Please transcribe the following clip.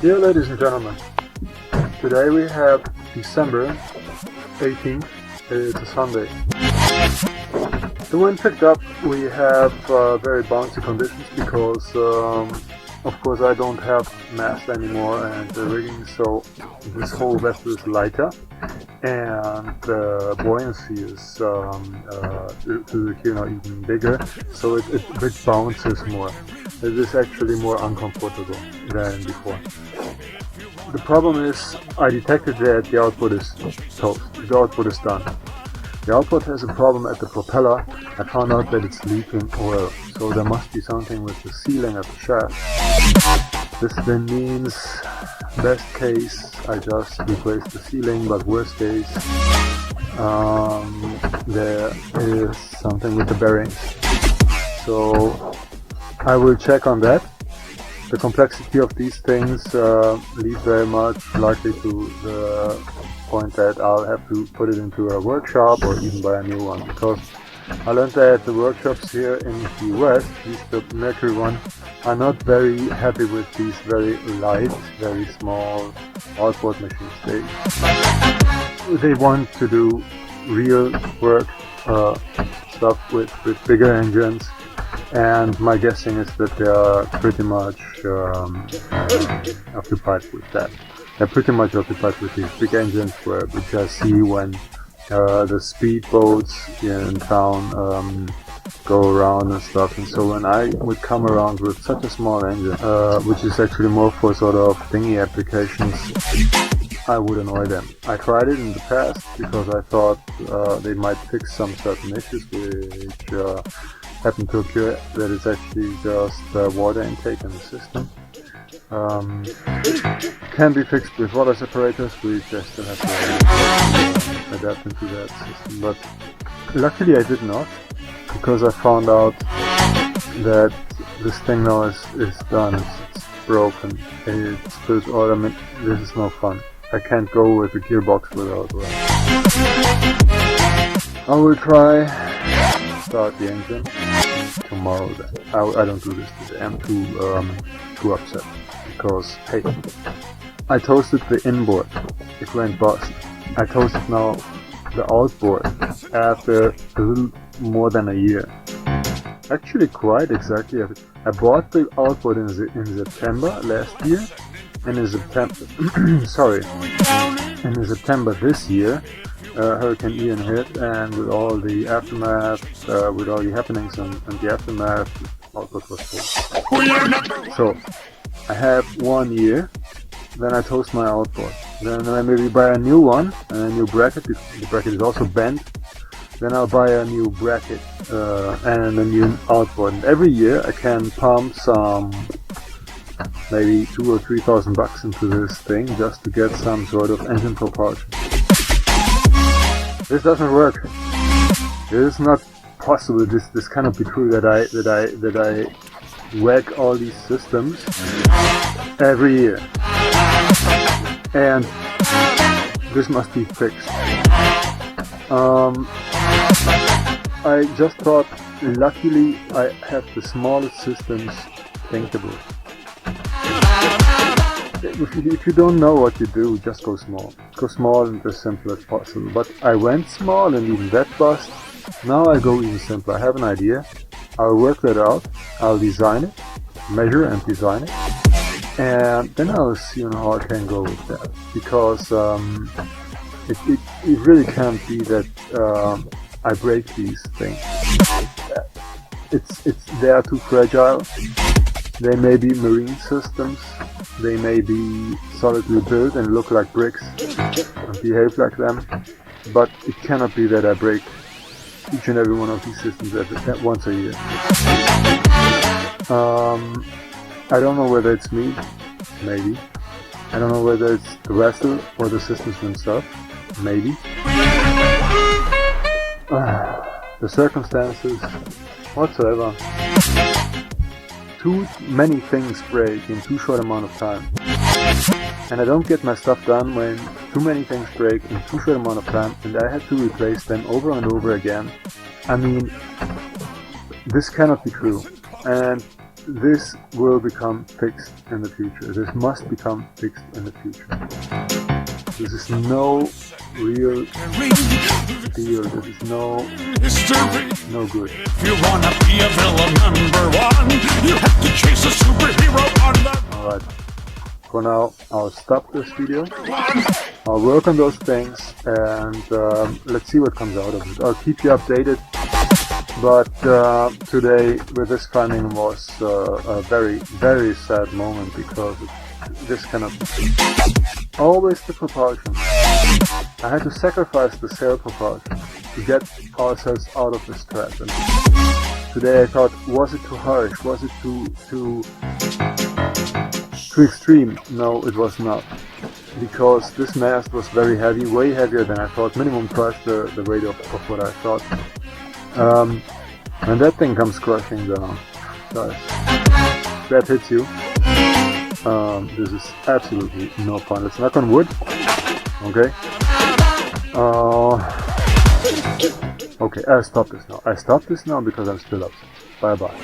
Dear ladies and gentlemen, today we have December 18th, it's a Sunday. The wind picked up, we have very bouncy conditions because of course I don't have mast anymore and the rigging, so this whole vessel is lighter and the buoyancy is even bigger, so it bounces more. It is actually more uncomfortable than before. The problem is I detected that the output is toast, the output is done. The output has a problem at the propeller. I found out that it's leaking oil, so there must be something with the sealing of the shaft. This then means, best case, I just replace the sealing, but worst case, there is something with the bearings. So I will check on that. The complexity of these things leads very much likely to the point that I'll have to put it into a workshop or even buy a new one, because I learned that the workshops here in the US, at least the Mercury one, are not very happy with these very light, very small outboard machines. They want to do real work stuff with bigger engines, and my guessing is that they are pretty much occupied with that. They're pretty much occupied with these big engines, which I see when the speedboats in town go around and stuff. And so when I would come around with such a small engine, which is actually more for sort of dinghy applications, I would annoy them. I tried it in the past because I thought they might fix some certain issues which happen to occur, that it's actually just water intake in the system. Can be fixed with water separators, we just still have to adapt into that system. But luckily I did not, because I found out that this thing now is done, it's broken, it spills oil. I mean, this is no fun. I can't go with the gearbox without oil. I will try start the engine tomorrow then. I don't do this today, I'm too upset. Because, hey, I toasted the inboard, it went bust. I toasted now the outboard after a little more than a year. Actually quite exactly. I bought the outboard in September last year, and in September this year, Hurricane Ian hit, and with all the aftermath, with all the happenings and the aftermath, outboard was full. So I have 1 year, then I toast my outboard. Then I maybe buy a new one, and a new bracket, the bracket is also bent. Then I'll buy a new bracket and a new outboard. And every year I can pump some, maybe $2,000 or $3,000 into this thing just to get some sort of engine propulsion. This doesn't work. It is not possible. This cannot be true that I whack all these systems every year, and this must be fixed. I just thought, luckily I have the smallest systems thinkable. If you don't know what you do, just go small. Go small and as simple as possible. But I went small and even that bust. Now I go even simpler. I have an idea. I'll work that out, I'll design it, measure and design it, and then I'll see how I can go with that, because it really can't be that I break these things. They are too fragile. They may be marine systems, they may be solidly built and look like bricks and behave like them, but it cannot be that I break each and every one of these systems at once a year. I don't know whether it's me, maybe. I don't know whether it's the vessel or the systems themselves, maybe. The circumstances, whatsoever. Too many things break in too short amount of time. And I don't get my stuff done when too many things break in too short amount of time and I have to replace them over and over again. I mean, this cannot be true. And this will become fixed in the future. This must become fixed in the future. This is no real deal. This is no good. If you wanna be a villain #1, you have to chase a superhero on the... Alright, for now I'll stop this video. I'll work on those things and let's see what comes out of it. I'll keep you updated. But today with this finding was a very, very sad moment because this cannot be. Always the propulsion. I had to sacrifice the sail propulsion to get ourselves out of this trap. And today I thought, was it too harsh? Was it too extreme? No, it was not. Because this mast was very heavy, way heavier than I thought, minimum twice the weight of what I thought. When that thing comes crashing down, guys, that hits you. This is absolutely no fun. Let's knock on wood. Okay. Okay, I stop this now. I stop this now because I'm still upset. Bye bye.